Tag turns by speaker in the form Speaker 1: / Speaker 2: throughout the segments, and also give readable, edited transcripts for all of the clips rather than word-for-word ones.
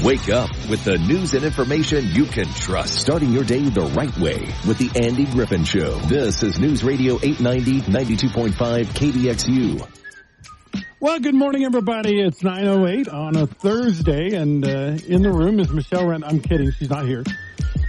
Speaker 1: Wake up with the news and information you can trust. Starting your day the right way with the Andy Griffin Show. This is News Radio 890, 92.5 KDXU.
Speaker 2: Well, good morning, everybody. It's 9:08 on a Thursday, and in the room is Michelle Randall. I'm kidding. She's not here.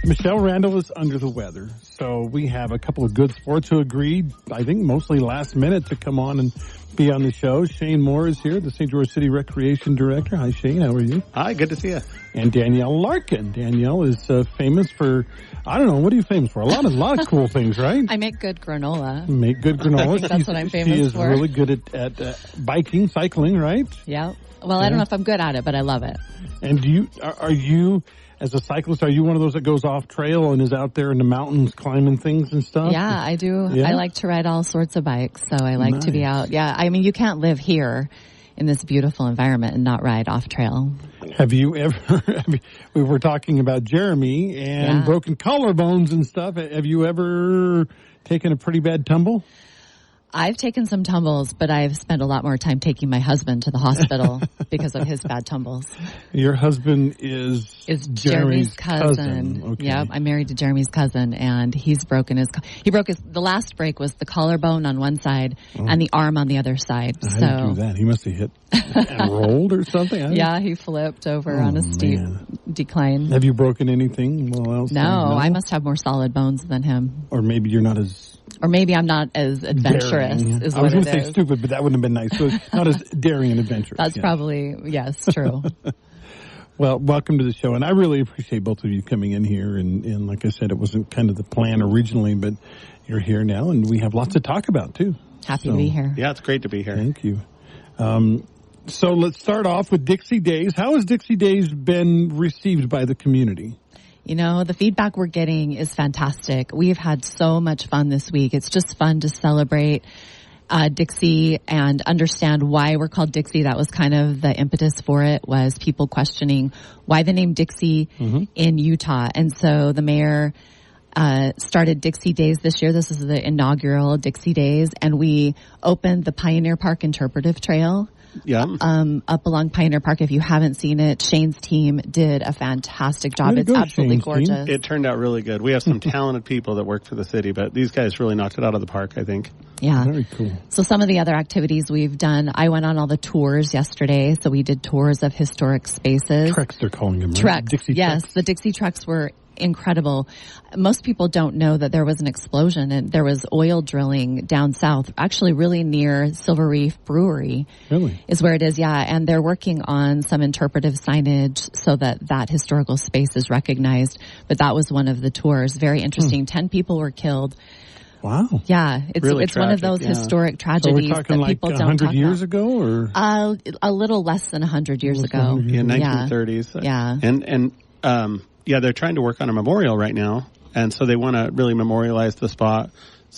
Speaker 2: Michelle Randall is under the weather. So we have a couple of good sports who agreed, I think mostly last minute, to come on and be on the show. Shane Moore is here, the St. George City Recreation Director. Hi, Shane. How are you?
Speaker 3: Hi, good to see you.
Speaker 2: And Dannielle Larkin. Dannielle is famous for, I don't know, what are you famous for? A lot of cool things, right?
Speaker 4: I make good granola.
Speaker 2: Make good granola.
Speaker 4: I think that's what I'm famous for.
Speaker 2: She is really good at biking, cycling, right?
Speaker 4: Yeah. Well, I don't know if I'm good at it, but I love it.
Speaker 2: And are you, as a cyclist, are you one of those that goes off trail and is out there in the mountains climbing things and stuff?
Speaker 4: Yeah, I do.
Speaker 2: Yeah?
Speaker 4: I like to ride all sorts of bikes, so I like to be out. Yeah, I mean, you can't live here in this beautiful environment and not ride off trail.
Speaker 2: Have you ever, we were talking about Jeremy and broken collarbones and stuff. Have you ever taken a pretty bad tumble?
Speaker 4: I've taken some tumbles, but I've spent a lot more time taking my husband to the hospital because of his bad tumbles.
Speaker 2: Your husband is
Speaker 4: Jeremy's cousin.
Speaker 2: Okay.
Speaker 4: Yep, I'm married to Jeremy's cousin, and the last break was the collarbone on one side and the arm on the other side.
Speaker 2: How did he do that? He must have hit and rolled or something.
Speaker 4: Yeah, he flipped over on a steep decline.
Speaker 2: Have you broken anything? No,
Speaker 4: I must have more solid bones than him.
Speaker 2: Or maybe you're not as...
Speaker 4: Or maybe I'm not as adventurous, is
Speaker 2: I
Speaker 4: what
Speaker 2: was going
Speaker 4: it
Speaker 2: to
Speaker 4: is.
Speaker 2: say stupid, but that wouldn't have been nice. So not as daring and adventurous.
Speaker 4: That's probably, yes, true.
Speaker 2: Well, welcome to the show. And I really appreciate both of you coming in here. And like I said, it wasn't kind of the plan originally, but you're here now, and we have lots to talk about, too.
Speaker 4: Happy to be here.
Speaker 3: Yeah, it's great to be here.
Speaker 2: Thank you. So let's start off with Dixie Days. How has Dixie Days been received by the community?
Speaker 4: You know, the feedback we're getting is fantastic. We've had so much fun this week. It's just fun to celebrate Dixie and understand why we're called Dixie. That was kind of the impetus for it, was people questioning why the name Dixie in Utah. And so the mayor started Dixie Days this year. This is the inaugural Dixie Days, and we opened the Pioneer Park Interpretive Trail.
Speaker 3: Yeah.
Speaker 4: Up along Pioneer Park. If you haven't seen it, Shane's team did a fantastic job. It's absolutely gorgeous.
Speaker 3: It turned out really good. We have some talented people that work for the city, but these guys really knocked it out of the park, I think.
Speaker 4: Yeah.
Speaker 2: Very cool.
Speaker 4: So some of the other activities we've done, I went on all the tours yesterday. So we did tours of historic spaces.
Speaker 2: Treks, they're calling them, right?
Speaker 4: Treks.
Speaker 2: Dixie
Speaker 4: yes,
Speaker 2: treks.
Speaker 4: the Dixie treks were incredible. Most people don't know that there was an explosion and there was oil drilling down south, actually really near Silver Reef Brewery.
Speaker 2: Really?
Speaker 4: Is where it is, yeah. And they're working on some interpretive signage so that historical space is recognized. But that was one of the tours. Very interesting. 10 people were killed.
Speaker 2: Wow.
Speaker 4: Yeah, it's
Speaker 3: really
Speaker 4: it's one of those historic tragedies
Speaker 2: so we're talking
Speaker 4: that people
Speaker 2: like
Speaker 4: don't
Speaker 2: 100
Speaker 4: talk
Speaker 2: years
Speaker 4: about.
Speaker 2: ago, or
Speaker 4: A little less than 100 years ago.
Speaker 3: Yeah, 1930s.
Speaker 4: Yeah.
Speaker 3: And they're trying to work on a memorial right now, and so they want to really memorialize the spot.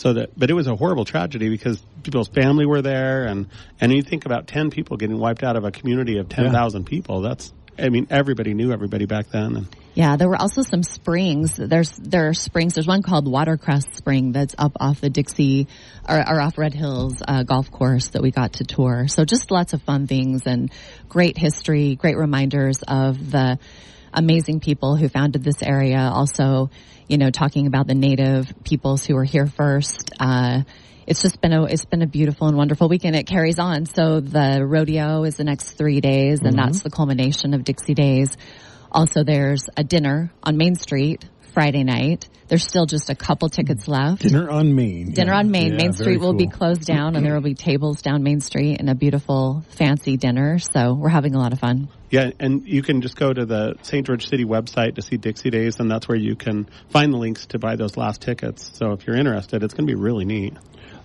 Speaker 3: But it was a horrible tragedy because people's family were there, and you think about 10 people getting wiped out of a community of 10,000 people. Everybody knew everybody back then. And
Speaker 4: yeah, there were also some springs. There are springs. There's one called Watercress Spring that's up off the Dixie or off Red Hills golf course that we got to tour. So just lots of fun things and great history, great reminders of the amazing people who founded this area. Also, talking about the native peoples who were here first. It's been a beautiful and wonderful weekend. It carries on. So the rodeo is the next 3 days, and that's the culmination of Dixie Days. Also, there's a dinner on Main Street Friday night. There's still just a couple tickets left.
Speaker 2: Dinner on Main.
Speaker 4: Dinner on Main.
Speaker 2: Yeah,
Speaker 4: Main Street will be
Speaker 2: cool.
Speaker 4: closed down, and there will be tables down Main Street and a beautiful, fancy dinner. So we're having a lot of fun.
Speaker 3: yeah, and you can just go to the St. George City website to see Dixie Days, and that's where you can find the links to buy those last tickets. So if you're interested, it's going to be really neat.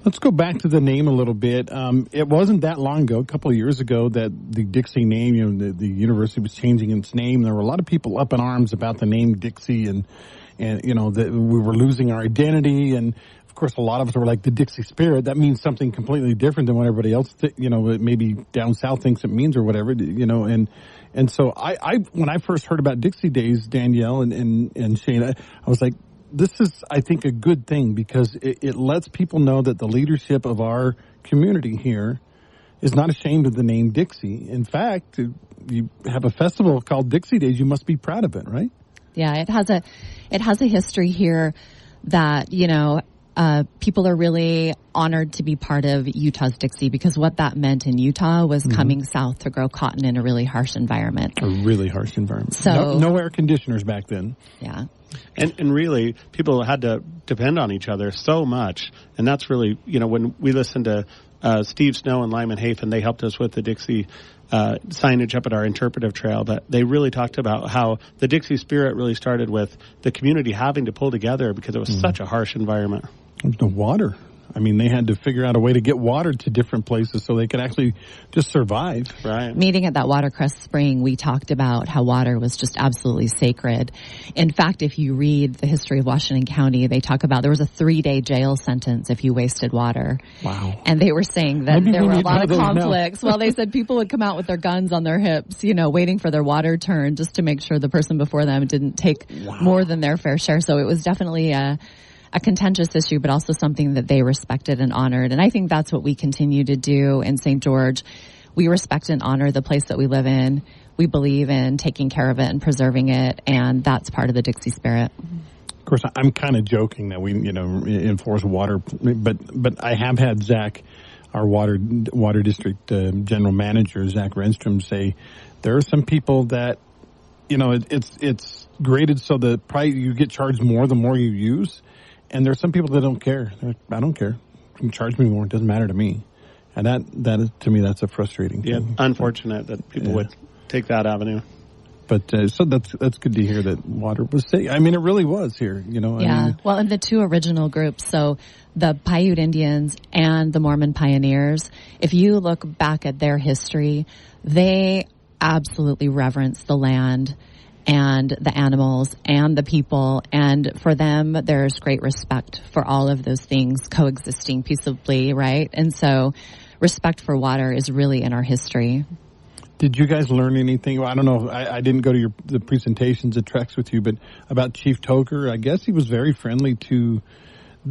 Speaker 2: Let's go back to the name a little bit. It wasn't that long ago, a couple of years ago, that the Dixie name, the university was changing its name. There were a lot of people up in arms about the name Dixie, and that we were losing our identity. And of course, a lot of us were like, the Dixie Spirit. That means something completely different than what everybody else, maybe down south thinks it means or whatever. And so I when I first heard about Dixie Days, Dannielle and Shane, I was like, this is, I think, a good thing, because it lets people know that the leadership of our community here is not ashamed of the name Dixie. In fact, you have a festival called Dixie Days. You must be proud of it, right?
Speaker 4: Yeah, it has a history here that, people are really honored to be part of Utah's Dixie, because what that meant in Utah was coming south to grow cotton in a really harsh environment.
Speaker 2: A really harsh environment.
Speaker 4: So
Speaker 2: no air conditioners back then.
Speaker 4: Yeah.
Speaker 3: And really, people had to depend on each other so much. And that's really, when we listened to Steve Snow and Lyman Hafen, they helped us with the Dixie signage up at our interpretive trail, that they really talked about how the Dixie spirit really started with the community having to pull together because it was such a harsh environment.
Speaker 2: There's no water. I mean, they had to figure out a way to get water to different places so they could actually just survive.
Speaker 3: Right.
Speaker 4: Meeting at that Watercress Spring, we talked about how water was just absolutely sacred. In fact, if you read the history of Washington County, they talk about there was a 3-day jail sentence if you wasted water.
Speaker 2: Wow.
Speaker 4: And they were saying that
Speaker 2: Maybe
Speaker 4: there
Speaker 2: we
Speaker 4: were a
Speaker 2: need
Speaker 4: lot of
Speaker 2: one of those now.
Speaker 4: conflicts. Well, they said people would come out with their guns on their hips, waiting for their water turn just to make sure the person before them didn't take more than their fair share. So it was definitely a contentious issue, but also something that they respected and honored. And I think that's what we continue to do in St. George. We respect and honor the place that we live in. We believe in taking care of it and preserving it, and that's part of the Dixie spirit.
Speaker 2: Of course, I'm kind of joking that we, enforce water, but I have had Zach, our water district general manager, Zach Renstrom, say there are some people that, it's graded so that probably you get charged more the more you use. And there are some people that don't care. They're like, I don't care. You can charge me more. It doesn't matter to me. And that is, to me, that's a frustrating thing.
Speaker 3: Yeah, unfortunate that people would take that avenue.
Speaker 2: But so that's good to hear that water was safe. I mean, it really was here.
Speaker 4: Well, and the two original groups, so the Paiute Indians and the Mormon pioneers, if you look back at their history, they absolutely reverence the land and the animals and the people, and for them there's great respect for all of those things coexisting peaceably, right? And so respect for water is really in our history.
Speaker 2: Did you guys learn anything? Well, I don't know. I didn't go to the presentations at Treks with you, but about Chief Toker, I guess he was very friendly to,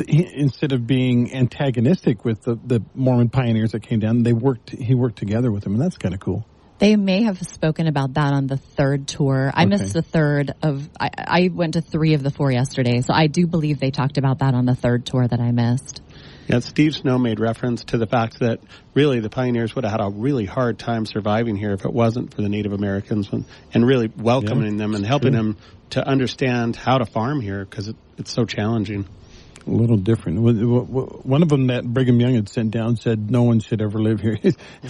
Speaker 2: instead of being antagonistic with the Mormon pioneers that came down, he worked together with them, and that's kind of cool.
Speaker 4: They may have spoken about that on the third tour. I missed the third of, I went to 3 of the 4 yesterday, so I do believe they talked about that on the third tour that I missed.
Speaker 3: Yeah, Steve Snow made reference to the fact that really the pioneers would have had a really hard time surviving here if it wasn't for the Native Americans and really welcoming them and helping them to understand how to farm here, because it's so challenging.
Speaker 2: A little different. One of them that Brigham Young had sent down said no one should ever live here.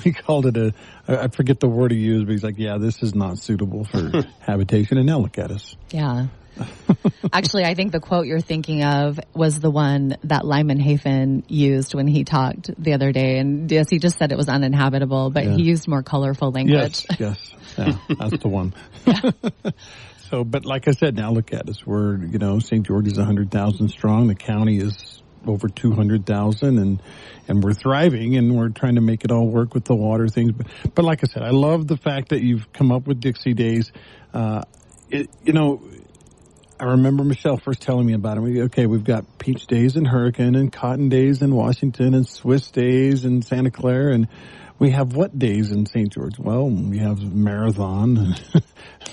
Speaker 2: He called it I forget the word he used, but he's like, yeah, this is not suitable for habitation. And now look at us.
Speaker 4: Yeah. Actually, I think the quote you're thinking of was the one that Lyman Hafen used when he talked the other day. And yes, he just said it was uninhabitable, but he used more colorful language.
Speaker 2: Yes. Yeah, that's the one. So, but like I said, now look at us. We're, St. George is 100,000 strong. The county is over 200,000, and we're thriving, and we're trying to make it all work with the water things. But like I said, I love the fact that you've come up with Dixie Days. I remember Michelle first telling me about it. Okay, we've got Peach Days in Hurricane and Cotton Days in Washington and Swiss Days in Santa Clara, and we have what days in St. George? Well, we have Marathon,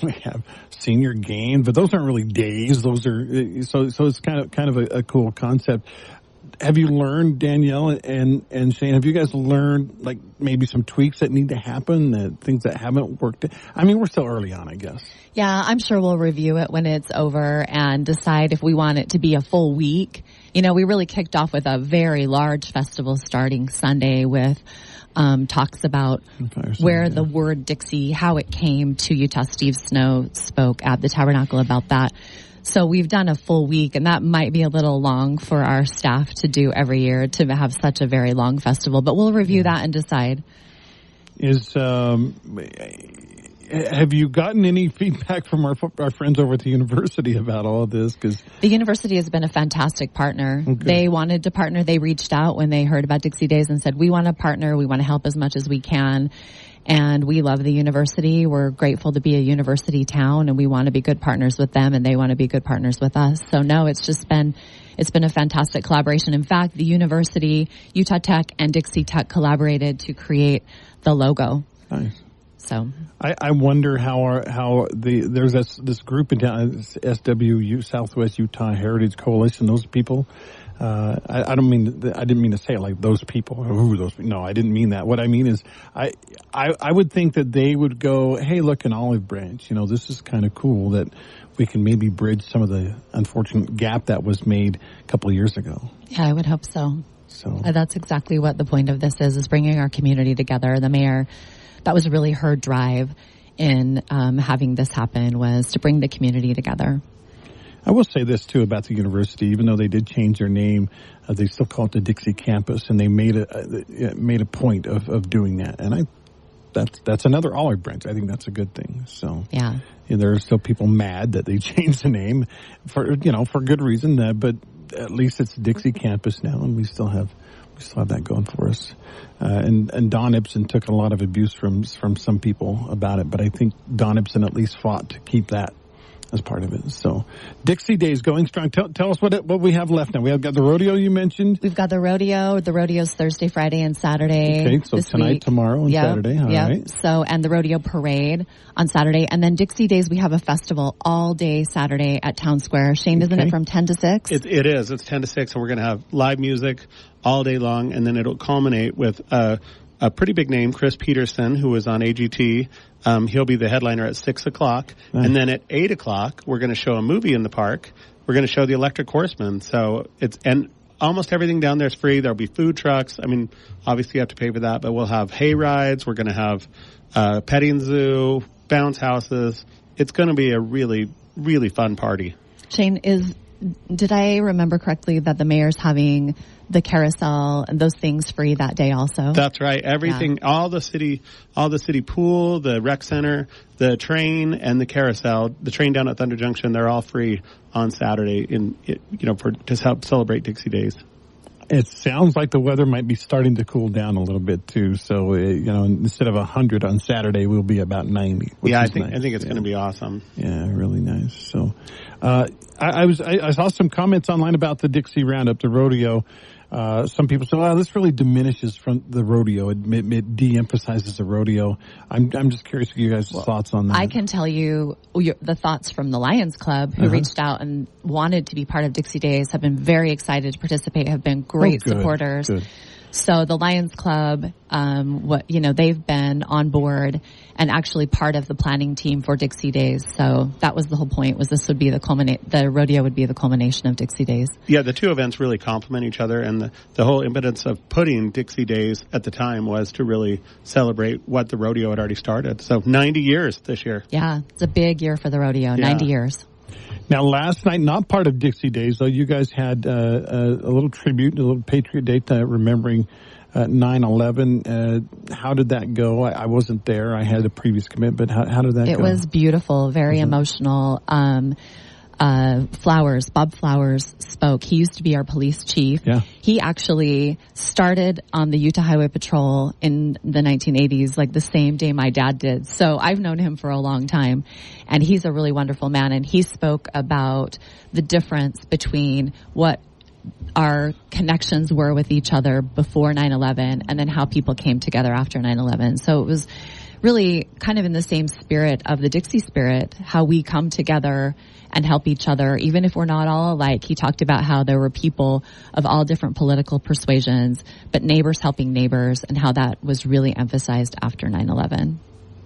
Speaker 2: we have Senior Game, but those aren't really days. Those are so it's kind of a cool concept. Have you learned, Dannielle and Shane, have you guys learned like maybe some tweaks that need to happen, things that haven't worked? I mean, we're still early on, I guess.
Speaker 4: Yeah, I'm sure we'll review it when it's over and decide if we want it to be a full week. We really kicked off with a very large festival starting Sunday with talks about where the word Dixie, how it came to Utah. Steve Snow spoke at the Tabernacle about that. So we've done a full week, and that might be a little long for our staff to do every year, to have such a very long festival. But we'll review that and decide.
Speaker 2: Have you gotten any feedback from our friends over at the university about all of this? Because
Speaker 4: the university has been a fantastic partner. Okay. They wanted to partner. They reached out when they heard about Dixie Days and said, we want to partner. We want to help as much as we can. And we love the university. We're grateful to be a university town, and we want to be good partners with them, and they want to be good partners with us. So no, it's been a fantastic collaboration. In fact, the university, Utah Tech and Dixie Tech collaborated to create the logo.
Speaker 2: Nice.
Speaker 4: So
Speaker 2: I wonder there's this group in town, SWU, Southwest Utah Heritage Coalition. Those people. I didn't mean to say it like those people. No, I didn't mean that. What I mean is, I would think that they would go, hey, look, an olive branch. This is kind of cool that we can maybe bridge some of the unfortunate gap that was made a couple of years ago.
Speaker 4: Yeah, I would hope so. So that's exactly what the point of this is bringing our community together. The mayor, that was really her drive in having this happen, was to bring the community together.
Speaker 2: I will say this, too, about the university. Even though they did change their name, they still call it the Dixie campus, and they made a point of doing that. And that's another olive branch. I think that's a good thing. So
Speaker 4: yeah,
Speaker 2: there are still people mad that they changed the name for good reason. But at least it's Dixie campus now, and we still have that going for us. And Don Ibsen took a lot of abuse from some people about it, but I think Don Ibsen at least fought to keep that as part of it. So Dixie Days going strong. Tell us what we have left now. We have got the rodeo you mentioned.
Speaker 4: We've got the rodeo. The rodeo's Thursday, Friday, and Saturday.
Speaker 2: Okay, so tonight, tomorrow, and Saturday. All right.
Speaker 4: So, and the rodeo parade on Saturday. And then Dixie Days, we have a festival all day Saturday at Town Square. Shane, isn't it from 10 to 6?
Speaker 3: It is. It's 10 to 6, and we're going to have live music all day long, and then it'll culminate with a pretty big name, Chris Peterson, who was on AGT. He'll be the headliner at 6 o'clock. Nice. And then at 8 o'clock, we're going to show a movie in the park. We're going to show the Electric Horseman. So and almost everything down there is free. There'll be food trucks. I mean, obviously you have to pay for that, but we'll have hay rides. We're going to have petting zoo, bounce houses. It's going to be a really, really fun party.
Speaker 4: Shane, did I remember correctly that the mayor's having the carousel and those things free that day also? That's
Speaker 3: right. Everything, all the city pool, the rec center, the train, and the carousel, the train down at Thunder Junction, they're all free on Saturday to help celebrate Dixie Days.
Speaker 2: It sounds like the weather might be starting to cool down a little bit too. So instead of 100 on Saturday, we'll be about 90.
Speaker 3: I think it's going to be awesome.
Speaker 2: Yeah, really nice. So, I saw some comments online about the Dixie Roundup, the rodeo. Some people say, "Well, this really diminishes from the rodeo. It de-emphasizes the rodeo." I'm just curious of you guys' thoughts on that.
Speaker 4: I can tell you the thoughts from the Lions Club, who reached out and wanted to be part of Dixie Days, have been very excited to participate, have been great supporters. Good. So the Lions Club, they've been on board and actually part of the planning team for Dixie Days. So that was the whole point, was this would be the rodeo would be the culmination of Dixie Days.
Speaker 3: Yeah, the two events really complement each other, and the whole impetus of putting Dixie Days at the time was to really celebrate what the rodeo had already started. So 90 years this year.
Speaker 4: Yeah, it's a big year for the rodeo, 90 years.
Speaker 2: Now, last night, not part of Dixie Days, though, you guys had a little tribute, a little Patriot Day, remembering 9/11. How did that go? I wasn't there. I had a previous commitment. How did that go?
Speaker 4: It was beautiful, very emotional. Bob Flowers spoke. He used to be our police chief.
Speaker 2: Yeah.
Speaker 4: He actually started on the Utah Highway Patrol in the 1980s, like the same day my dad did. So I've known him for a long time, and he's a really wonderful man. And he spoke about the difference between what our connections were with each other before 9/11 and then how people came together after 9/11. So it was really kind of in the same spirit of the Dixie spirit, how we come together and help each other, even if we're not all alike. He talked about how there were people of all different political persuasions, but neighbors helping neighbors, and how that was really emphasized after 9/11.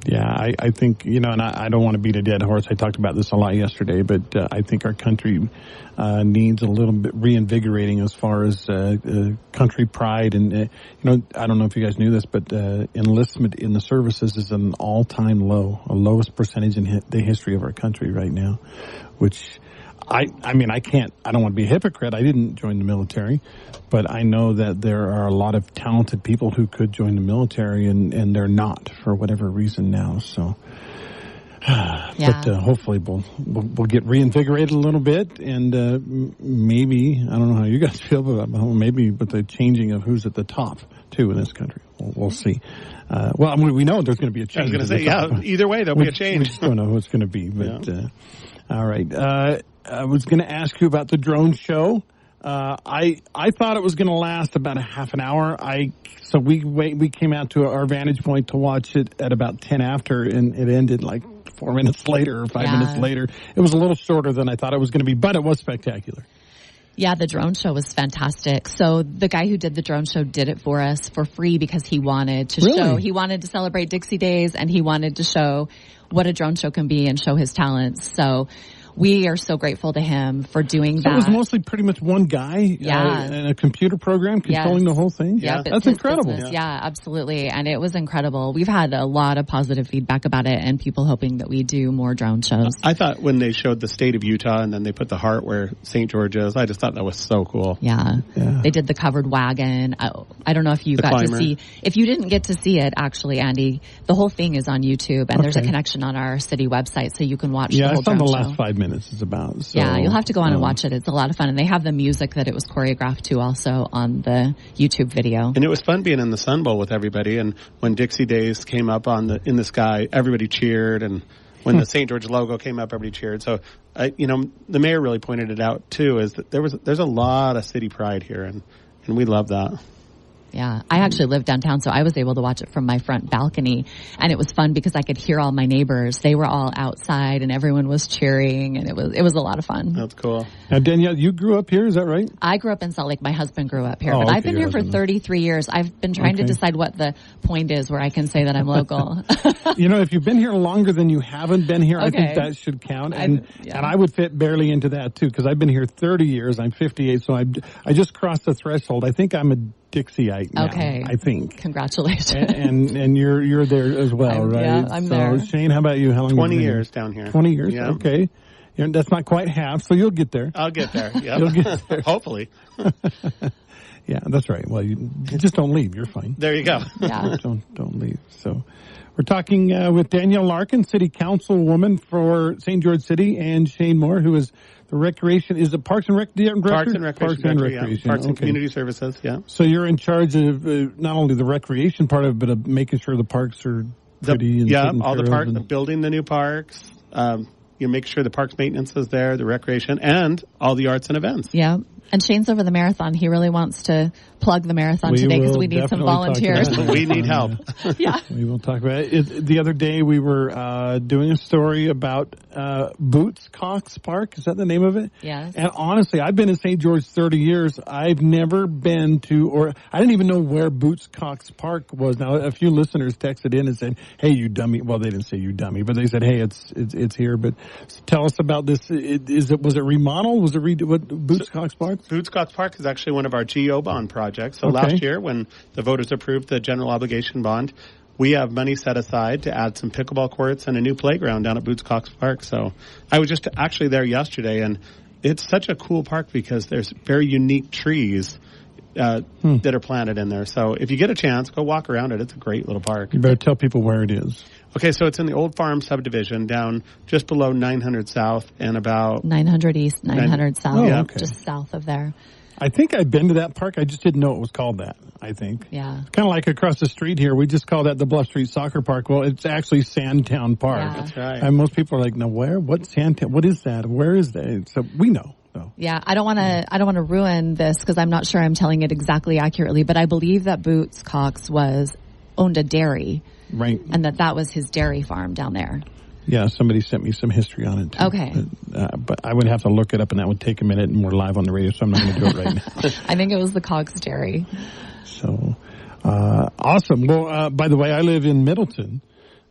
Speaker 2: Yeah, I think, and I don't want to beat a dead horse. I talked about this a lot yesterday, but I think our country needs a little bit reinvigorating as far as country pride. And, I don't know if you guys knew this, but enlistment in the services is an all-time low, a lowest percentage in the history of our country right now, which I don't want to be a hypocrite. I didn't join the military, but I know that there are a lot of talented people who could join the military, and they're not for whatever reason now. So, but hopefully we'll get reinvigorated a little bit, and maybe, I don't know how you guys feel, but maybe with the changing of who's at the top too in this country. we'll see. Well, I mean, we know there's going to be a change.
Speaker 3: I was going to say, either way, there'll be a change.
Speaker 2: We just don't know who it's going to be. But all right. I was going to ask you about the drone show. I thought it was going to last about a half an hour. So we came out to our vantage point to watch it at about 10 after, and it ended like 4 minutes later or 5 minutes later. It was a little shorter than I thought it was going to be, but it was spectacular.
Speaker 4: Yeah, the drone show was fantastic. So the guy who did the drone show did it for us for free because he wanted to show, he wanted to celebrate Dixie Days, and he wanted to show what a drone show can be and show his talents. So we are so grateful to him for doing that.
Speaker 2: So it was mostly pretty much one guy and a computer program controlling the whole thing?
Speaker 4: Yeah,
Speaker 2: that's incredible.
Speaker 4: Yeah, absolutely. And it was incredible. We've had a lot of positive feedback about it and people hoping that we do more drone shows.
Speaker 3: I thought when they showed the state of Utah and then they put the heart where St. George is, I just thought that was so cool.
Speaker 4: Yeah. They did the covered wagon. I don't know if you got to see. If you didn't get to see it, actually, Andy, the whole thing is on YouTube, and there's a connection on our city website so you can watch the whole drone show.
Speaker 2: Yeah, I saw the last 5 minutes. Is about. So,
Speaker 4: yeah, you'll have to go on and watch it. It's a lot of fun. And they have the music that it was choreographed to also on the YouTube video.
Speaker 3: And it was fun being in the Sun Bowl with everybody. And when Dixie Days came up in the sky, everybody cheered. And when the St. George logo came up, everybody cheered. So, the mayor really pointed it out, too, is that there's a lot of city pride here. And we love that.
Speaker 4: Yeah, I actually live downtown, so I was able to watch it from my front balcony, and it was fun because I could hear all my neighbors. They were all outside, and everyone was cheering, and it was a lot of fun.
Speaker 3: That's cool.
Speaker 2: Now, Dannielle, you grew up here, is that right?
Speaker 4: I grew up in Salt Lake. My husband grew up here, but I've been here for 33 years. I've been trying to decide what the point is where I can say that I'm local.
Speaker 2: If you've been here longer than you haven't been here, I think that should count. And I would fit barely into that, too, because I've been here 30 years. I'm 58, so I just crossed the threshold. I think I'm a Dixieite now, I think.
Speaker 4: Congratulations.
Speaker 2: And you're there as well, right?
Speaker 4: Yeah, I'm there.
Speaker 2: Shane, how about you? How long
Speaker 3: 20 years down here.
Speaker 2: 20 years?
Speaker 3: Yeah.
Speaker 2: Okay. That's not quite half, so you'll get there.
Speaker 3: I'll get there. Yeah.
Speaker 2: You'll get there.
Speaker 3: Hopefully.
Speaker 2: Yeah, that's right. Well, you just don't leave. You're fine.
Speaker 3: There you go.
Speaker 4: Yeah.
Speaker 2: Don't leave. So we're talking with Dannielle Larkin, City Councilwoman for St. George City, and Shane Moore, who is the Recreation, is it Parks and Rec Director?
Speaker 3: Parks and Recreation.
Speaker 2: Yeah.
Speaker 3: Parks and Community Services, yeah.
Speaker 2: So you're in charge of not only the recreation part of it, but of making sure the parks are pretty and
Speaker 3: all the parks, building the new parks, make sure the parks maintenance is there, the recreation, and all the arts and events.
Speaker 4: Yeah. And Shane's over the marathon. He really wants to plug the marathon today because we need some volunteers.
Speaker 3: We need help.
Speaker 4: Yeah.
Speaker 2: We will talk about it. The other day we were doing a story about Boots Cox Park. Is that the name of it?
Speaker 4: Yes.
Speaker 2: And honestly, I've been in St. George 30 years. I've never been to, or I didn't even know where Boots Cox Park was. Now, a few listeners texted in and said, "Hey, you dummy." Well, they didn't say you dummy, but they said, "Hey, it's here." But tell us about this. Was it remodeled? Was it Boots Cox Park?
Speaker 3: Boots Cox Park is actually one of our GO bond projects. So last year, when the voters approved the general obligation bond, we have money set aside to add some pickleball courts and a new playground down at Boots Cox Park. So I was just actually there yesterday, and it's such a cool park because there's very unique trees that are planted in there. So if you get a chance, go walk around it. It's a great little park.
Speaker 2: You better tell people where it is.
Speaker 3: Okay, so it's in the Old Farm subdivision down just below 900 South and about
Speaker 4: 900 East, 900 South, just south of there.
Speaker 2: I think I've been to that park. I just didn't know it was called that, I think.
Speaker 4: Yeah.
Speaker 2: It's kind of like across the street here. We just call that the Bluff Street Soccer Park. Well, it's actually Sandtown Park.
Speaker 4: Yeah.
Speaker 3: That's right.
Speaker 2: And most people are like, no, where? What's Sandtown? What is that? Where is that? So we know. So.
Speaker 4: Yeah, I don't want to ruin this because I'm not sure I'm telling it exactly accurately, but I believe that Boots Cox owned a dairy.
Speaker 2: Right.
Speaker 4: And that was his dairy farm down there.
Speaker 2: Yeah, somebody sent me some history on it, too.
Speaker 4: Okay.
Speaker 2: But I would have to look it up, and that would take a minute, and we're live on the radio, so I'm not going to do it right now.
Speaker 4: I think it was the Cox Dairy.
Speaker 2: So, awesome. Well, by the way, I live in Middleton,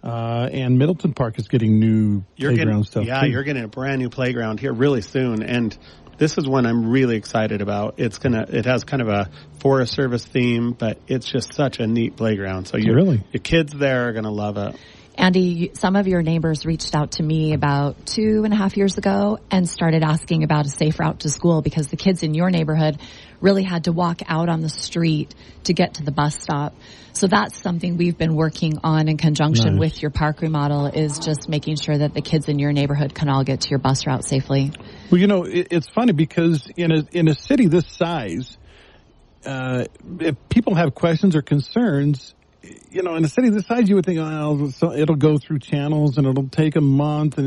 Speaker 2: and Middleton Park is getting new playground stuff,
Speaker 3: Yeah,
Speaker 2: too.
Speaker 3: you're getting a brand new playground here really soon, and this is one I'm really excited about. It has kind of a Forest Service theme, but it's just such a neat playground. So your kids there are going to love it.
Speaker 4: Andy, some of your neighbors reached out to me about 2.5 years ago and started asking about a safe route to school because the kids in your neighborhood really had to walk out on the street to get to the bus stop. So that's something we've been working on in conjunction with your park remodel, is just making sure that the kids in your neighborhood can all get to your bus route safely.
Speaker 2: Well, it's funny because in a city this size, if people have questions or concerns, in a city this size, you would think, oh, so it'll go through channels and it'll take a month.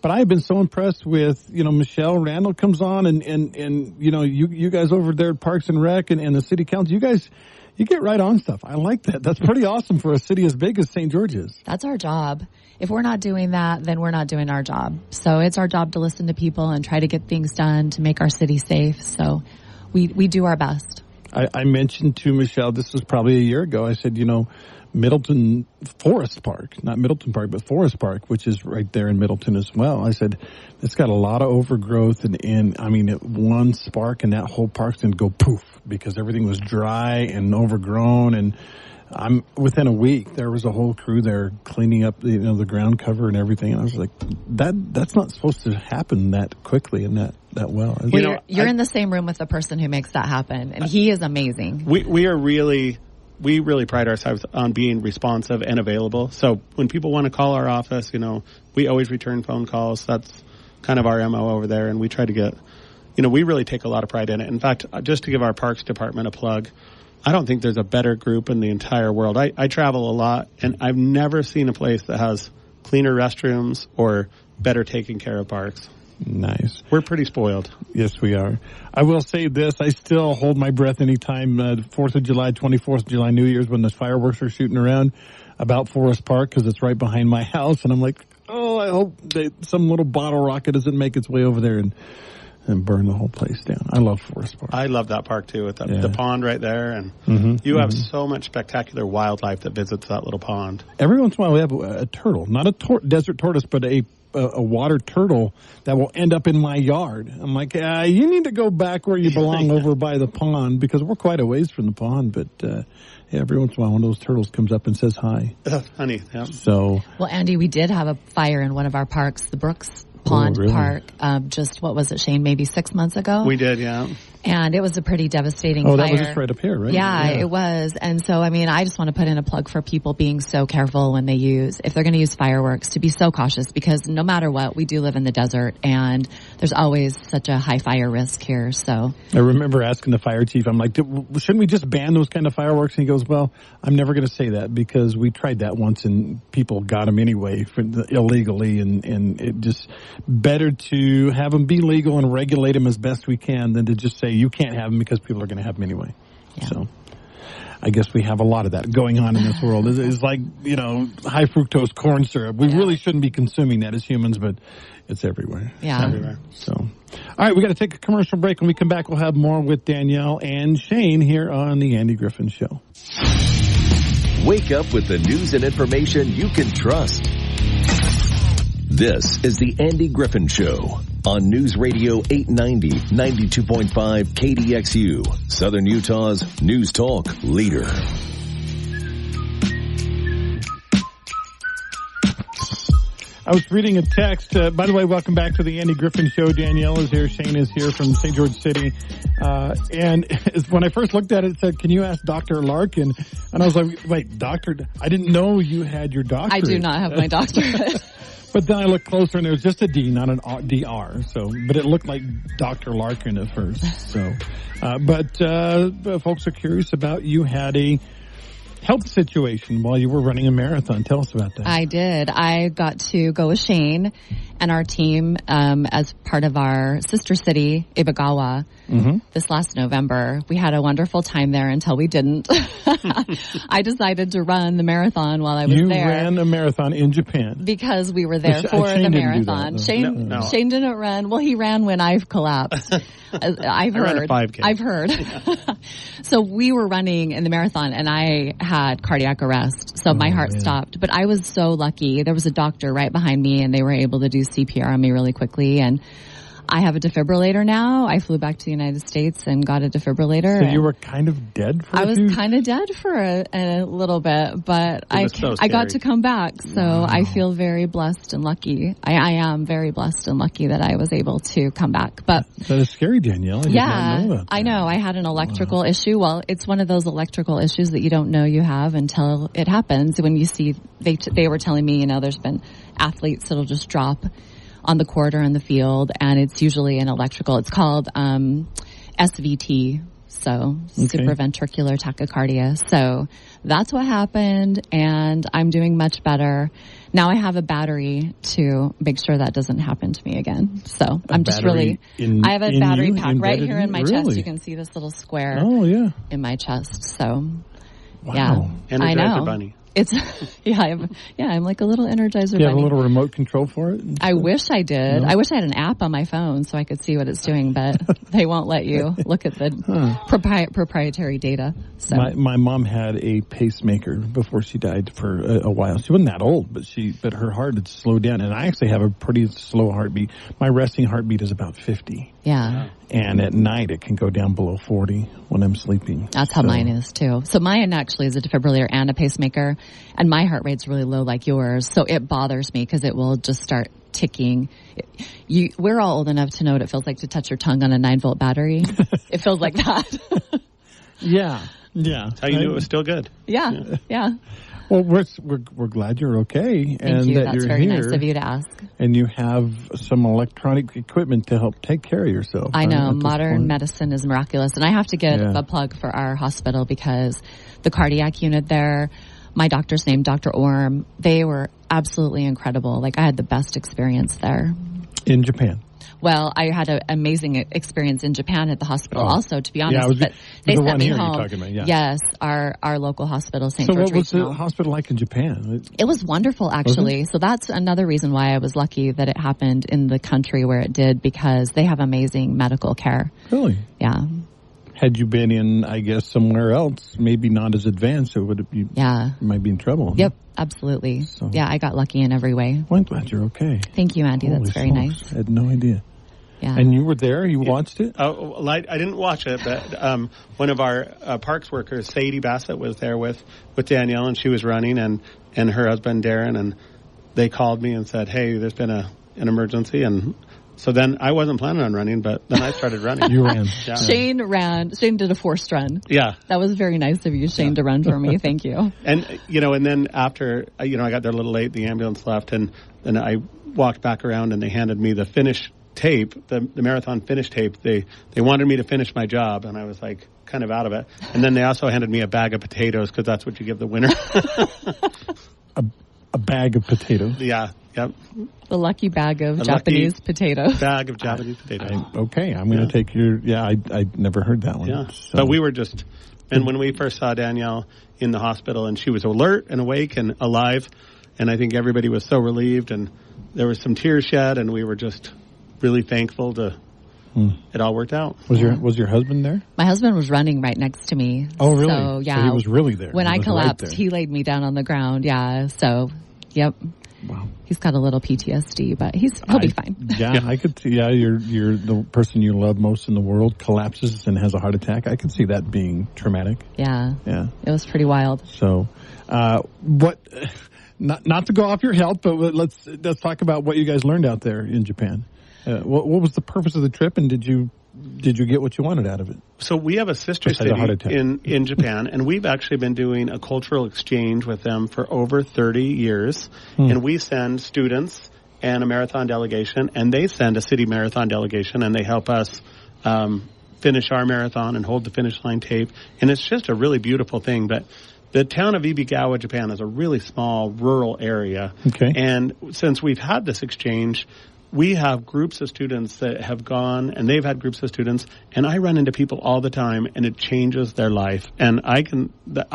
Speaker 2: But I've been so impressed with, Michelle Randall comes on and you guys over there at Parks and Rec and the city council, you get right on stuff. I like that. That's pretty awesome for a city as big as St. George's.
Speaker 4: That's our job. If we're not doing that, then we're not doing our job. So it's our job to listen to people and try to get things done to make our city safe. So we do our best.
Speaker 2: I mentioned to Michelle, this was probably a year ago, I said, Middleton Forest Park, not Middleton Park, but Forest Park, which is right there in Middleton as well. I said, it's got a lot of overgrowth and one spark and that whole park's going to go poof because everything was dry and overgrown. And within a week, there was a whole crew there cleaning up, the ground cover and everything. And I was like, that's not supposed to happen that quickly and that well.
Speaker 4: You're in the same room with the person who makes that happen, and he is amazing.
Speaker 3: We really pride ourselves on being responsive and available. So when people want to call our office, we always return phone calls. That's kind of our MO over there. And we try to get, we really take a lot of pride in it. In fact, just to give our parks department a plug, I don't think there's a better group in the entire world. I travel a lot and I've never seen a place that has cleaner restrooms or better taken care of parks.
Speaker 2: Nice.
Speaker 3: We're pretty spoiled.
Speaker 2: Yes, we are. I will say this. I still hold my breath anytime 4th of July, 24th of July, New Year's, when the fireworks are shooting around about Forest Park because it's right behind my house. And I'm like, I hope some little bottle rocket doesn't make its way over there and burn the whole place down. I love Forest Park.
Speaker 3: I love that park, too, with the pond right there. And you have so much spectacular wildlife that visits that little pond.
Speaker 2: Every once in a while we have a turtle, not a desert tortoise, but a water turtle that will end up in my yard. I'm like, you need to go back where you belong over by the pond because we're quite a ways from the pond. But every once in a while, one of those turtles comes up and says hi.
Speaker 3: That's funny. Yeah.
Speaker 2: So,
Speaker 4: well, Andy, we did have a fire in one of our parks, the Brooks Pond
Speaker 2: really?
Speaker 4: Park. What was it, Shane? Maybe 6 months ago.
Speaker 3: We did, yeah.
Speaker 4: And it was a pretty devastating fire.
Speaker 2: Oh, that was just right up here, right?
Speaker 4: Yeah, it was. And so, I just want to put in a plug for people being so careful when if they're going to use fireworks, to be so cautious because no matter what, we do live in the desert and there's always such a high fire risk here. So
Speaker 2: I remember asking the fire chief, I'm like, shouldn't we just ban those kind of fireworks? And he goes, well, I'm never going to say that because we tried that once and people got them anyway illegally and it just better to have them be legal and regulate them as best we can than to just say you can't have them because people are going to have them anyway. Yeah. So I guess we have a lot of that going on in this world. It's like, high fructose corn syrup. We really shouldn't be consuming that as humans, but it's everywhere.
Speaker 4: Yeah.
Speaker 3: It's everywhere.
Speaker 2: So, all right, we got to take a commercial break. When we come back, we'll have more with Dannielle and Shane here on the Andy Griffin Show.
Speaker 1: Wake up with the news and information you can trust. This is the Andy Griffin Show on News Radio 890, 92.5 KDXU, Southern Utah's News Talk leader.
Speaker 2: I was reading a text. By the way, welcome back to the Andy Griffin Show. Dannielle is here. Shane is here from St. George City. And when I first looked at it, it said, can you ask Dr. Larkin? And I was like, wait, doctor? I didn't know you had your doctorate.
Speaker 4: I do not have my doctorate.
Speaker 2: But then I looked closer and it was just a D, not an DR. So, but it looked like Dr. Larkin at first. So, but folks are curious about you had a health situation while you were running a marathon. Tell us about that.
Speaker 4: I did. I got to go with Shane and our team as part of our sister city, Ibagawa, this last November. We had a wonderful time there until we didn't. I decided to run the marathon while I was there.
Speaker 2: You ran a marathon in Japan.
Speaker 4: Because we were there for the marathon. Shane didn't run. Well, he ran when I've collapsed. I've heard.
Speaker 3: I ran a 5K.
Speaker 4: I've heard. So we were running in the marathon and I had cardiac arrest. So my heart stopped. But I was so lucky. There was a doctor right behind me and they were able to do CPR on me really quickly. And I have a defibrillator now. I flew back to the United States and got a defibrillator.
Speaker 2: So you were kind of dead for
Speaker 4: I was kind of dead for a little bit, but I got to come back. So I feel very blessed and lucky. I am very blessed and lucky that I was able to come back. But
Speaker 2: that is scary, Dannielle.
Speaker 4: I know. I had an electrical issue. Well, it's one of those electrical issues that you don't know you have until it happens. When you see, they were telling me, there's been athletes that'll just drop on the court or in the field, and it's usually an electrical. It's called SVT, So supraventricular tachycardia. So that's what happened, and I'm doing much better. Now I have a battery to make sure that doesn't happen to me again. So I'm just really, I have a battery pack right here in my chest. You can see this little square in my chest. So, yeah.
Speaker 3: Energizer Bunny.
Speaker 4: It's I'm like a little Energizer
Speaker 2: Bunny. You have
Speaker 4: bunny.
Speaker 2: a little remote control for it?
Speaker 4: I wish I did. No? I wish I had an app on my phone so I could see what it's doing, but they won't let you look at the proprietary data. So.
Speaker 2: My mom had a pacemaker before she died for a while. She wasn't that old, but her heart had slowed down, and I actually have a pretty slow heartbeat. My resting heartbeat is about 50.
Speaker 4: Yeah.
Speaker 2: And at night it can go down below 40 when I'm sleeping.
Speaker 4: That's how mine is too. So mine actually is a defibrillator and a pacemaker, and my heart rate's really low like yours. So it bothers me because it will just start ticking. We're all old enough to know what it feels like to touch your tongue on a 9-volt battery. It feels like that.
Speaker 2: Yeah.
Speaker 3: That's how you knew it was still good.
Speaker 4: Yeah.
Speaker 2: Well, we're glad you're okay.
Speaker 4: Thank you. That's very nice of you to ask.
Speaker 2: And you have some electronic equipment to help take care of yourself.
Speaker 4: I know. Modern medicine is miraculous. And I have to get a plug for our hospital because the cardiac unit there, my doctor's name, Dr. Orm, they were absolutely incredible. Like, I had the best experience there.
Speaker 2: In Japan?
Speaker 4: Well, I had an amazing experience in Japan at the hospital also, to be honest.
Speaker 2: But
Speaker 4: they
Speaker 2: the
Speaker 4: sent
Speaker 2: one
Speaker 4: me
Speaker 2: here
Speaker 4: home.
Speaker 2: You're talking about,
Speaker 4: Yes, our local hospital, St.
Speaker 2: So
Speaker 4: George
Speaker 2: what was
Speaker 4: Regional.
Speaker 2: the hospital like in Japan?
Speaker 4: It was wonderful, actually. So that's another reason why I was lucky that it happened in the country where it did, because they have amazing medical care.
Speaker 2: Really?
Speaker 4: Yeah.
Speaker 2: Had you been in, I guess, somewhere else, maybe not as advanced, it would be.
Speaker 4: Yeah.
Speaker 2: You might be in trouble.
Speaker 4: Yep, absolutely. So. Yeah, I got lucky in every way.
Speaker 2: Well, I'm glad you're okay.
Speaker 4: Thank you, Andy. That's very nice.
Speaker 2: I had no idea.
Speaker 4: Yeah.
Speaker 2: And you were there? You watched it?
Speaker 3: I didn't watch it, but one of our parks workers, Sadie Bassett, was there with Dannielle, and she was running, and her husband, Darren, and they called me and said, hey, there's been an emergency, and so then I wasn't planning on running, but then I started running.
Speaker 2: You ran.
Speaker 3: Yeah.
Speaker 4: Shane ran. Shane did a forced run.
Speaker 3: Yeah.
Speaker 4: That was very nice of you, Shane, to run for me. Thank you.
Speaker 3: And then after, I got there a little late, the ambulance left, and then I walked back around, and they handed me the finish tape, the marathon finish tape. They wanted me to finish my job, and I was like kind of out of it. And then they also handed me a bag of potatoes, because that's what you give the winner.
Speaker 2: a bag of potatoes?
Speaker 3: Yeah. Yep.
Speaker 4: The lucky bag of Japanese potatoes.
Speaker 3: Bag of Japanese potatoes.
Speaker 2: I'm going to take your... Yeah, I never heard that one.
Speaker 3: Yeah. So. But we were just... And when we first saw Dannielle in the hospital, and she was alert and awake and alive, and I think everybody was so relieved, and there was some tears shed, and we were just really thankful to... It all worked out.
Speaker 2: Was your husband there?
Speaker 4: My husband was running right next to me.
Speaker 2: Oh, really?
Speaker 4: So, yeah.
Speaker 2: So he was really there.
Speaker 4: When I collapsed, he laid me down on the ground. Yeah. So, yep.
Speaker 2: Wow.
Speaker 4: He's got a little PTSD, but he'll be fine.
Speaker 2: Yeah, I could see. Yeah, you're the person you love most in the world collapses and has a heart attack. I could see that being traumatic.
Speaker 4: Yeah.
Speaker 2: Yeah.
Speaker 4: It was pretty wild.
Speaker 2: So, what? Not to go off your health, but let's talk about what you guys learned out there in Japan. What was the purpose of the trip, and did you get what you wanted out of it?
Speaker 3: So we have a sister city in Japan, and we've actually been doing a cultural exchange with them for over 30 years. And we send students and a marathon delegation, and they send a city marathon delegation, and they help us finish our marathon and hold the finish line tape. And it's just a really beautiful thing. But the town of Ibigawa, Japan, is a really small rural area.
Speaker 2: Okay.
Speaker 3: And since we've had this exchange, we have groups of students that have gone, and they've had groups of students, and I run into people all the time, and it changes their life. And I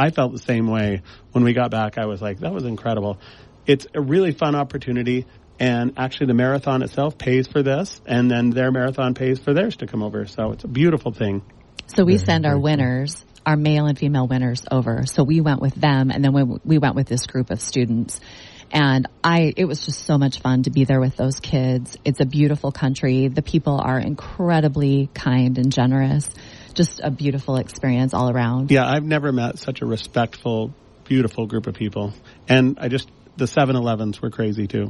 Speaker 3: felt the same way when we got back. I was like, that was incredible. It's a really fun opportunity, and actually the marathon itself pays for this, and then their marathon pays for theirs to come over. So it's a beautiful thing.
Speaker 4: So we send our winners, our male and female winners, over. So we went with them, and then we went with this group of students. And it was just so much fun to be there with those kids. It's a beautiful country. The people are incredibly kind and generous. Just a beautiful experience all around.
Speaker 3: Yeah, I've never met such a respectful, beautiful group of people. And the 7-Elevens were crazy too.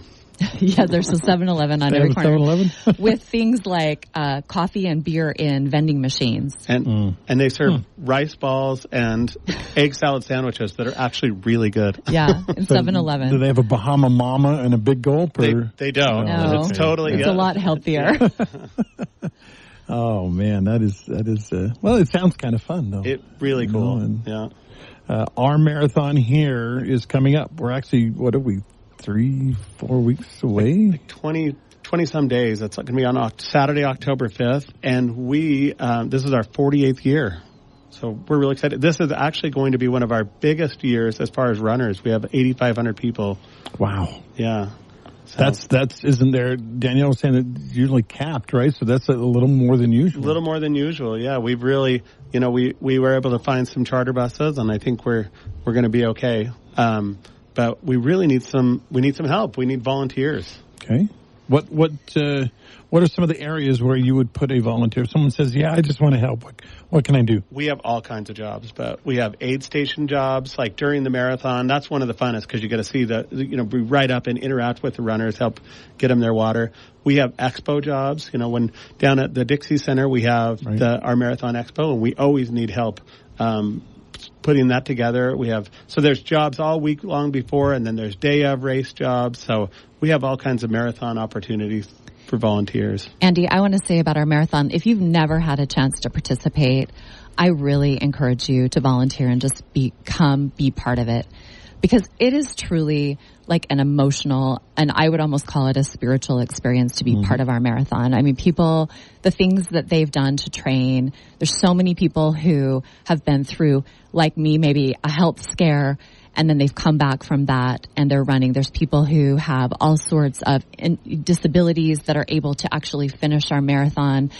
Speaker 4: Yeah, there's a 7-Eleven on every corner.
Speaker 2: 7-Eleven?
Speaker 4: With things like coffee and beer in vending machines.
Speaker 3: And they serve rice balls and egg salad sandwiches that are actually really good.
Speaker 4: Yeah, in 7-Eleven.
Speaker 2: Do they have a Bahama Mama and a Big Gulp?
Speaker 3: They don't.
Speaker 4: No,
Speaker 3: It's totally...
Speaker 4: It's a lot healthier.
Speaker 2: Oh man, that is. Well, it sounds kind of fun though.
Speaker 3: It really cool. Yeah.
Speaker 2: Our marathon here is coming up. We're actually, 3-4 weeks away?
Speaker 3: Like 20 some days. It's going to be on Saturday, October 5th. And this is our 48th year. So we're really excited. This is actually going to be one of our biggest years as far as runners. We have 8,500 people.
Speaker 2: Wow.
Speaker 3: Yeah.
Speaker 2: So that's isn't there, Dannielle was saying it's usually capped, right? So that's a little more than usual.
Speaker 3: A little more than usual, yeah. We've really, we were able to find some charter buses, and I think we're going to be okay. But we really need some help. We need volunteers.
Speaker 2: Okay. What are some of the areas where you would put a volunteer? If someone says, yeah, I just want to help, what can I do?
Speaker 3: We have all kinds of jobs, but we have aid station jobs, like during the marathon. That's one of the funnest because you get to see be right up and interact with the runners, help get them their water. We have expo jobs, when down at the Dixie Center, we have our marathon expo, and we always need help putting that together. So there's jobs all week long before, and then there's day of race jobs. So we have all kinds of marathon opportunities for volunteers.
Speaker 4: Andy, I want to say about our marathon, if you've never had a chance to participate, I really encourage you to volunteer and just be part of it. Because it is truly like an emotional, and I would almost call it a spiritual experience to be part of our marathon. I mean, people, the things that they've done to train, there's so many people who have been through, like me, maybe a health scare, and then they've come back from that and they're running. There's people who have all sorts of disabilities that are able to actually finish our marathon.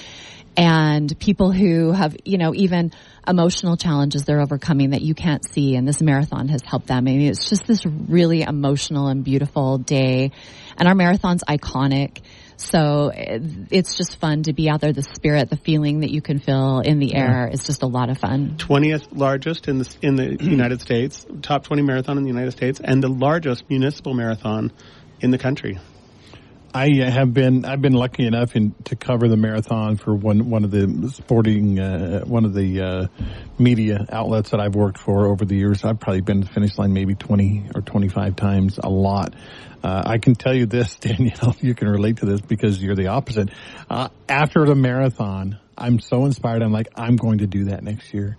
Speaker 4: And people who have, even emotional challenges they're overcoming that you can't see, and this marathon has helped them. I mean, it's just this really emotional and beautiful day. And our marathon's iconic. So it's just fun to be out there. The spirit, the feeling that you can feel in the air is just a lot of fun.
Speaker 3: 20th largest in the United States, top 20 marathon in the United States, and the largest municipal marathon in the country.
Speaker 2: I've been lucky enough to cover the marathon for one of the sporting media outlets that I've worked for over the years. I've probably been to the finish line maybe 20 or 25 times, a lot. I can tell you this, Dannielle, you can relate to this because you're the opposite. After the marathon, I'm so inspired. I'm like, I'm going to do that next year.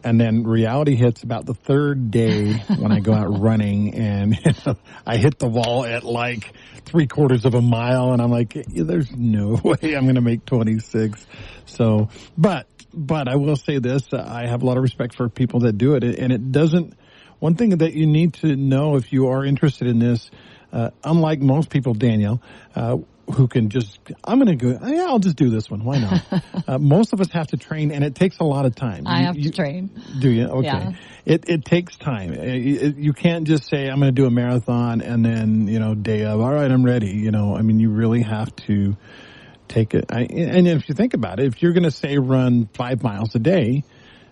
Speaker 2: And then reality hits about the third day when I go out running, and I hit the wall at like 3/4 of a mile, and I'm like, there's no way I'm going to make 26. So, but I will say this, I have a lot of respect for people that do it, and it doesn't, one thing that you need to know if you are interested in this, unlike most people, Dannielle, who can just, I'm going to go, I'll just do this one. Why not? Most of us have to train, and it takes a lot of time.
Speaker 4: I have to train.
Speaker 2: Do you? Okay.
Speaker 4: Yeah.
Speaker 2: It takes time. You can't just say, I'm going to do a marathon, and then, day of, all right, I'm ready. You really have to take it. And if you think about it, if you're going to say run 5 miles a day,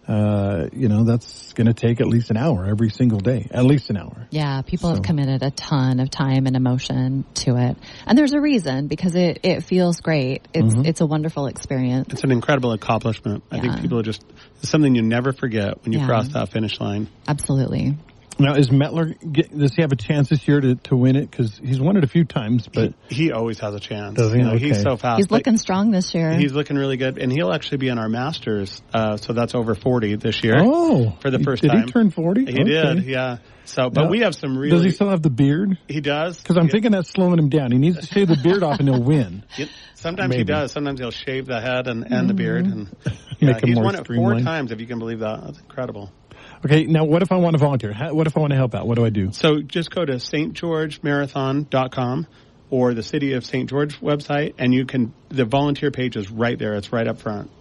Speaker 2: that's going to take at least an hour every single day, at least an hour.
Speaker 4: Yeah, people have committed a ton of time and emotion to it. And there's a reason, because it feels great. It's a wonderful experience.
Speaker 3: It's an incredible accomplishment. I think people it's something you never forget when you cross that finish line.
Speaker 4: Absolutely.
Speaker 2: Now, is Mettler, does he have a chance this year to win it? Because he's won it a few times, but
Speaker 3: he always has a chance.
Speaker 2: Does he? Okay.
Speaker 3: He's so fast.
Speaker 4: He's looking strong this year.
Speaker 3: He's looking really good, and he'll actually be in our Masters. So that's over 40 this year.
Speaker 2: Oh,
Speaker 3: for the first time.
Speaker 2: Did he turn 40?
Speaker 3: He did, yeah. So, but we have some really.
Speaker 2: Does he still have the beard?
Speaker 3: He does.
Speaker 2: Because I'm thinking that's slowing him down. He needs to shave the beard off, and he'll win.
Speaker 3: Sometimes he does. Sometimes he'll shave the head and the beard, and
Speaker 2: make him
Speaker 3: he's
Speaker 2: more
Speaker 3: won it 4
Speaker 2: streamlined.
Speaker 3: times. If you can believe that, that's incredible.
Speaker 2: Okay, now what if I want to volunteer? What if I want to help out? What do I do?
Speaker 3: So just go to stgeorgemarathon.com or the City of St. George website, and the volunteer page is right there. It's right up front.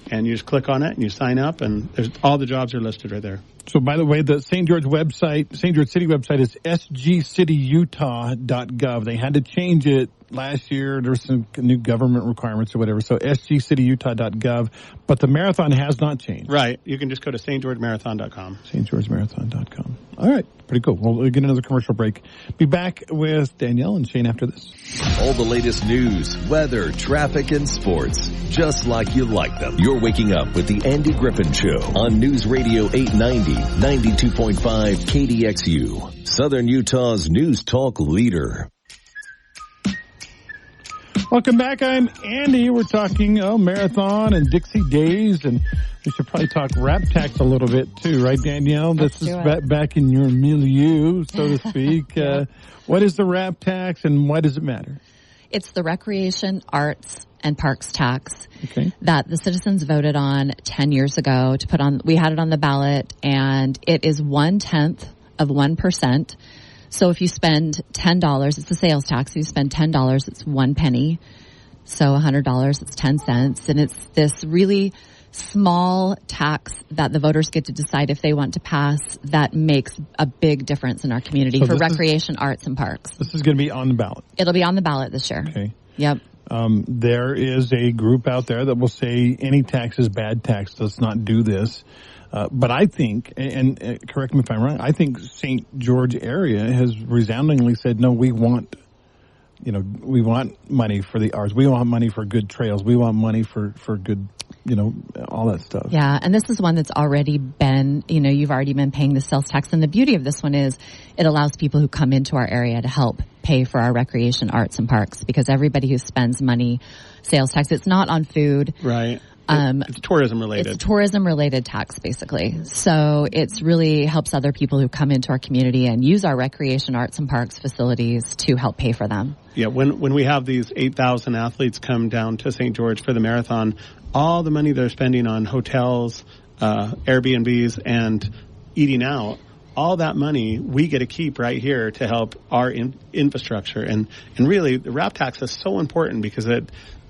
Speaker 3: And you just click on it and you sign up, and all the jobs are listed right there.
Speaker 2: So, by the way, the St. George website, St. George City website is sgcityutah.gov. They had to change it last year. There's some new government requirements or whatever. So, sgcityutah.gov. But the marathon has not changed.
Speaker 3: Right. You can just go to stgeorgemarathon.com.
Speaker 2: stgeorgemarathon.com. All right. Pretty cool. We'll get another commercial break. Be back with Dannielle and Shane after this.
Speaker 1: All the latest news, weather, traffic, and sports, just like you like them. You're waking up with the Andy Griffin Show on News Radio 890, 92.5 KDXU, Southern Utah's news talk leader.
Speaker 2: Welcome back. I'm Andy. We're talking Marathon and Dixie Days, and we should probably talk rap tax a little bit too, right, Dannielle? This is back in your milieu, so to speak. What is the rap tax, and why does it matter?
Speaker 4: It's the Recreation, Arts, and Parks tax that the citizens voted on 10 years ago to put on. We had it on the ballot, and it is 1/10 of 1%. So if you spend $10, it's the sales tax. If you spend $10, it's 1 penny. So $100, it's 10 cents. And it's this really small tax that the voters get to decide if they want to pass that makes a big difference in our community for recreation, arts, and parks.
Speaker 2: This is going to be on the ballot.
Speaker 4: It'll be on the ballot this year.
Speaker 2: Okay.
Speaker 4: Yep.
Speaker 2: There is a group out there that will say any tax is bad tax. Let's not do this. But I think, and correct me if I'm wrong, I think St. George area has resoundingly said, no, we want money for the arts. We want money for good trails. We want money for good, all that stuff.
Speaker 4: Yeah, and this is one that's already been, you've already been paying the sales tax. And the beauty of this one is it allows people who come into our area to help pay for our recreation, arts, and parks, because everybody who spends money, sales tax, it's not on food.
Speaker 3: Right. It's tourism related.
Speaker 4: It's tourism related tax, basically. So it's really helps other people who come into our community and use our recreation, arts, and parks facilities to help pay for them.
Speaker 3: Yeah, when we have these 8,000 athletes come down to St. George for the marathon, all the money they're spending on hotels, Airbnbs, and eating out, all that money we get to keep right here to help our infrastructure. And really, the RAP tax is so important because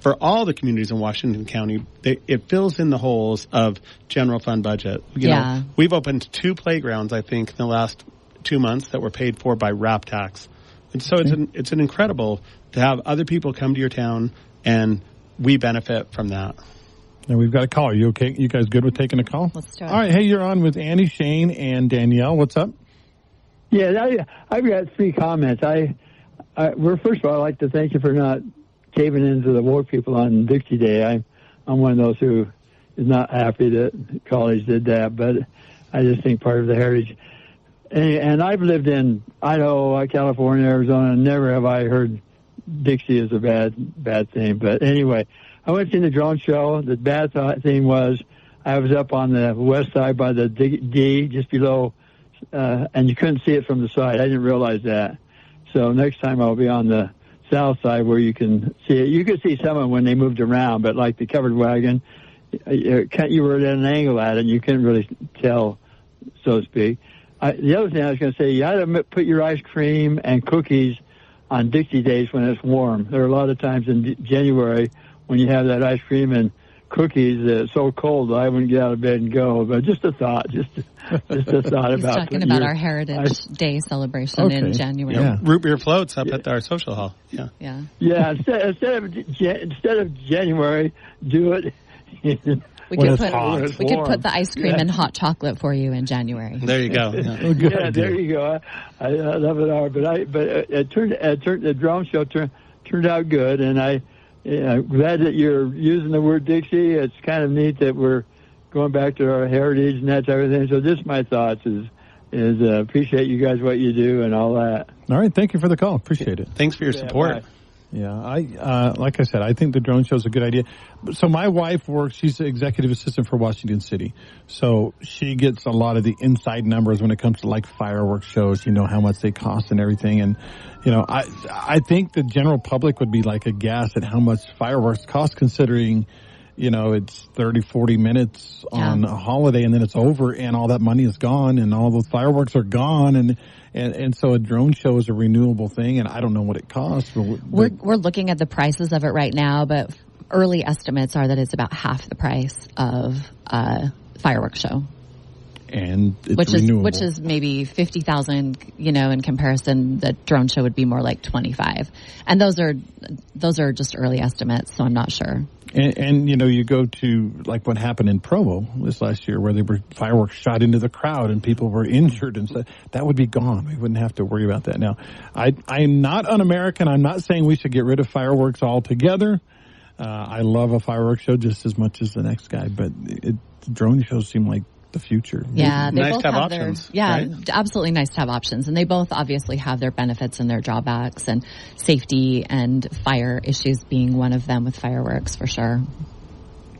Speaker 3: for all the communities in Washington County, it fills in the holes of general fund budget. You know, we've opened 2 playgrounds, I think, in the last 2 months that were paid for by RAP tax. And so it's an incredible to have other people come to your town, and we benefit from that.
Speaker 2: Now we've got a caller. You okay? You guys good with taking a call?
Speaker 4: Let's do it.
Speaker 2: All right. Hey, you're on with Andy, Shane, and Dannielle. What's up?
Speaker 5: Yeah, I've got 3 comments. First of all, I'd like to thank you for not caving into the war people on Dixie Day. I'm one of those who is not happy that college did that, but I just think part of the heritage. And I've lived in Idaho, California, Arizona, and never have I heard Dixie is a bad thing. But anyway, I went to the drone show. The bad thing was I was up on the west side by the D, just below, and you couldn't see it from the side. I didn't realize that. So next time I'll be on the south side where you can see it. You could see some of them when they moved around, but like the covered wagon, you were at an angle at it, and you couldn't really tell, so to speak. The other thing I was going to say, you ought to put your ice cream and cookies on Dixie Days when it's warm. There are a lot of times in January when you have that ice cream and cookies it's so cold I wouldn't get out of bed and go. But just a thought, just a thought
Speaker 4: He's
Speaker 5: about
Speaker 4: talking about our Heritage Day celebration in January.
Speaker 2: Yeah.
Speaker 3: Root beer floats up at our social hall. Yeah.
Speaker 5: Instead of January, do it.
Speaker 4: We could put the ice cream and hot chocolate for you in January.
Speaker 3: There you go.
Speaker 5: Yeah, there you go. I love it. But the drone show turned out good, and I'm glad that you're using the word Dixie. It's kind of neat that we're going back to our heritage and that type of thing. So just my thoughts is appreciate you guys, what you do and all that.
Speaker 2: All right. Thank you for the call. Appreciate it.
Speaker 3: Thanks for your support.
Speaker 5: Bye.
Speaker 2: Yeah, like I said, I think the drone show is a good idea. So my wife she's the executive assistant for Washington City. So she gets a lot of the inside numbers when it comes to like fireworks shows, how much they cost and everything. And, I think the general public would be like aghast at how much fireworks cost considering, it's 30, 40 minutes on a holiday and then it's over and all that money is gone and all those fireworks are gone. And so a drone show is a renewable thing, and I don't know what it costs.
Speaker 4: We're looking at the prices of it right now, but early estimates are that it's about half the price of a fireworks show.
Speaker 2: And it's renewable.
Speaker 4: Which is maybe 50,000, in comparison. The drone show would be more like 25. And those are just early estimates, so I'm not sure.
Speaker 2: And you go to like what happened in Provo this last year where they were fireworks shot into the crowd and people were injured and so that would be gone. We wouldn't have to worry about that now. I'm not un-American. I'm not saying we should get rid of fireworks altogether. I love a fireworks show just as much as the next guy, but drone shows seem like the future.
Speaker 4: Yeah, they
Speaker 3: nice
Speaker 4: both
Speaker 3: to have
Speaker 4: have
Speaker 3: options.
Speaker 4: Their,
Speaker 3: right?
Speaker 4: absolutely nice to have options, and they both obviously have their benefits and their drawbacks, and safety and fire issues being one of them with fireworks for sure.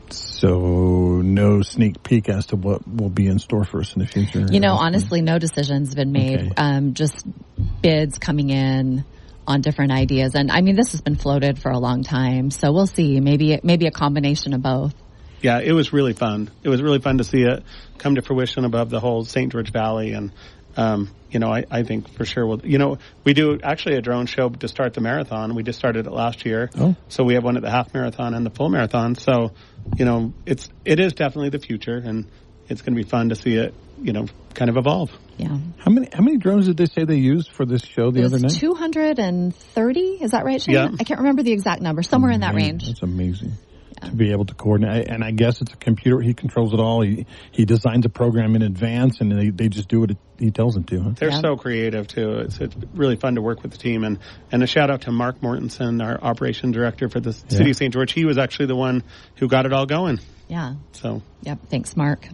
Speaker 2: So no sneak peek as to what will be in store for us in the future.
Speaker 4: You know, honestly, no decision's been made.
Speaker 2: Okay.
Speaker 4: Just bids coming in on different ideas, and I mean, this has been floated for a long time, so we'll see. Maybe a combination of both.
Speaker 3: Yeah, it was really fun. It was really fun to see it come to fruition above the whole St. George Valley. And, I think for sure we do actually a drone show to start the marathon. We just started it last year.
Speaker 2: Oh.
Speaker 3: So we have one at the half marathon and the full marathon. So, it is definitely the future, and it's going to be fun to see it, kind of evolve.
Speaker 4: Yeah.
Speaker 2: How many drones did they say they used for this show the other night?
Speaker 4: 230. Is that right, Shane?
Speaker 3: Yeah.
Speaker 4: I can't remember the exact number. Somewhere in that range.
Speaker 2: That's amazing. To be able to coordinate, and I guess it's a computer. He controls it all. He designs a program in advance, and they just do what he tells them to. Huh?
Speaker 3: They're so creative too. It's really fun to work with the team, and a shout out to Mark Mortensen, our operation director for the City of St. George. He was actually the one who got it all going.
Speaker 4: Yeah.
Speaker 3: So.
Speaker 4: Yep. Thanks, Mark.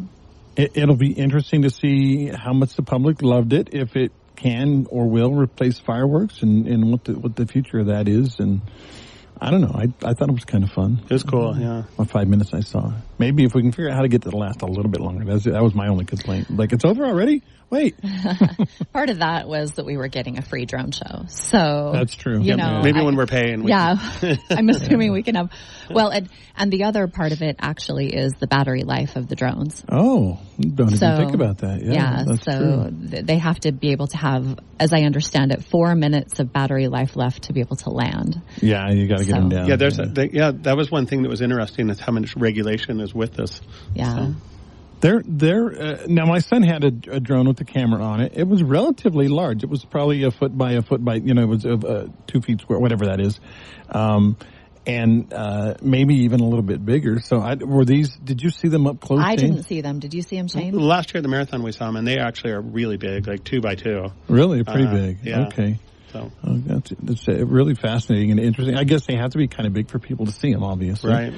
Speaker 2: It'll be interesting to see how much the public loved it, if it can or will replace fireworks, and what the future of that is. And I don't know. I thought it was kind of fun.
Speaker 3: It was cool, yeah.
Speaker 2: The 5 minutes I saw. Maybe if we can figure out how to get it to last a little bit longer. That was my only complaint. Like, it's over already? Wait.
Speaker 4: Part of that was that we were getting a free drone show. So
Speaker 2: that's true.
Speaker 3: Maybe when we're paying.
Speaker 4: I'm assuming we can have. Well, and the other part of it actually is the battery life of the drones.
Speaker 2: Oh, don't even think about that. Yeah, that's
Speaker 4: so
Speaker 2: true.
Speaker 4: They have to be able to have, as I understand it, 4 minutes of battery life left to be able to land.
Speaker 2: Yeah, you got to get them down.
Speaker 3: Yeah, that was one thing that was interesting, is how much regulation is with this.
Speaker 4: Yeah.
Speaker 3: So.
Speaker 2: Now my son had a drone with the camera on it. It was relatively large. It was probably a foot by, it was 2 feet square, whatever that is. And maybe even a little bit bigger. So did you see them up close?
Speaker 4: I didn't see them. Did you see them, Shane?
Speaker 3: Last year at the marathon we saw them, and they actually are really big, like 2 by 2.
Speaker 2: Really? Pretty big.
Speaker 3: Yeah.
Speaker 2: Okay.
Speaker 3: So.
Speaker 2: That's really fascinating and interesting. I guess they have to be kind of big for people to see them, obviously.
Speaker 3: Right.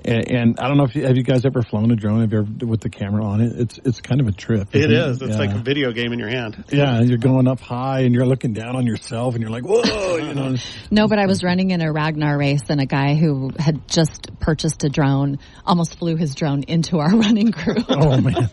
Speaker 2: And I don't know have you guys ever flown a drone? Have you ever with the camera on it? It's kind of a trip.
Speaker 3: It is. It's like a video game in your hand.
Speaker 2: Yeah, you're going up high and you're looking down on yourself and you're like, whoa,
Speaker 4: No, but I was running in a Ragnar race, and a guy who had just purchased a drone almost flew his drone into our running crew.
Speaker 2: Oh man.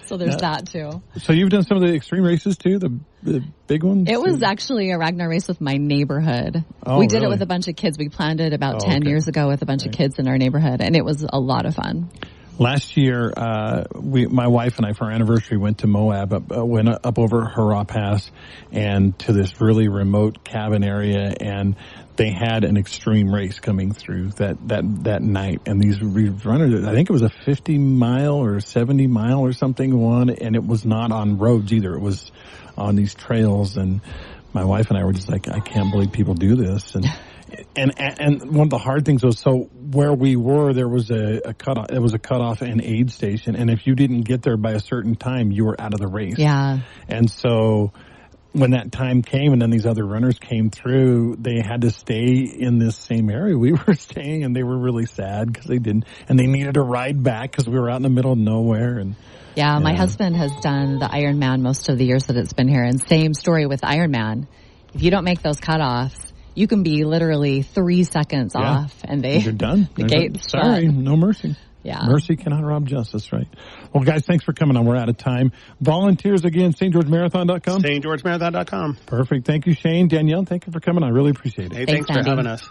Speaker 4: So there's that too.
Speaker 2: So you've done some of the extreme races too, the big ones?
Speaker 4: It was actually a Ragnar race with my neighborhood.
Speaker 2: Oh,
Speaker 4: we did
Speaker 2: really?
Speaker 4: it with a bunch of kids. We planned it about 10 years ago with a bunch of kids in our neighborhood, and it was a lot of fun.
Speaker 2: Last year, my wife and I, for our anniversary, went to Moab, went up over Hurrah Pass and to this really remote cabin area, and they had an extreme race coming through that night. And these runners, I think it was a 50 mile or 70 mile or something one, and it was not on roads either. It was on these trails, and my wife and I were just like, I can't believe people do this. And one of the hard things was, so where we were, there was a cutoff. It was a cutoff and aid station, and if you didn't get there by a certain time, you were out of the race.
Speaker 4: Yeah.
Speaker 2: And so when that time came, and then these other runners came through, they had to stay in this same area we were staying, and they were really sad because they didn't, and they needed a ride back because we were out in the middle of nowhere. And
Speaker 4: yeah, my husband has done the Ironman most of the years that it's been here, and same story with Ironman. If you don't make those cutoffs, you can be literally 3 seconds off, and you're
Speaker 2: done.
Speaker 4: The gate's
Speaker 2: sorry,
Speaker 4: shut.
Speaker 2: No mercy.
Speaker 4: Yeah.
Speaker 2: Mercy cannot rob justice, right? Well, guys, thanks for coming on. We're out of time. Volunteers again, stgeorgemarathon.com.
Speaker 3: stgeorgemarathon.com.
Speaker 2: Perfect. Thank you, Shane. Dannielle, thank you for coming on. I really appreciate it.
Speaker 3: Hey, thanks for
Speaker 4: Andy.
Speaker 3: having us.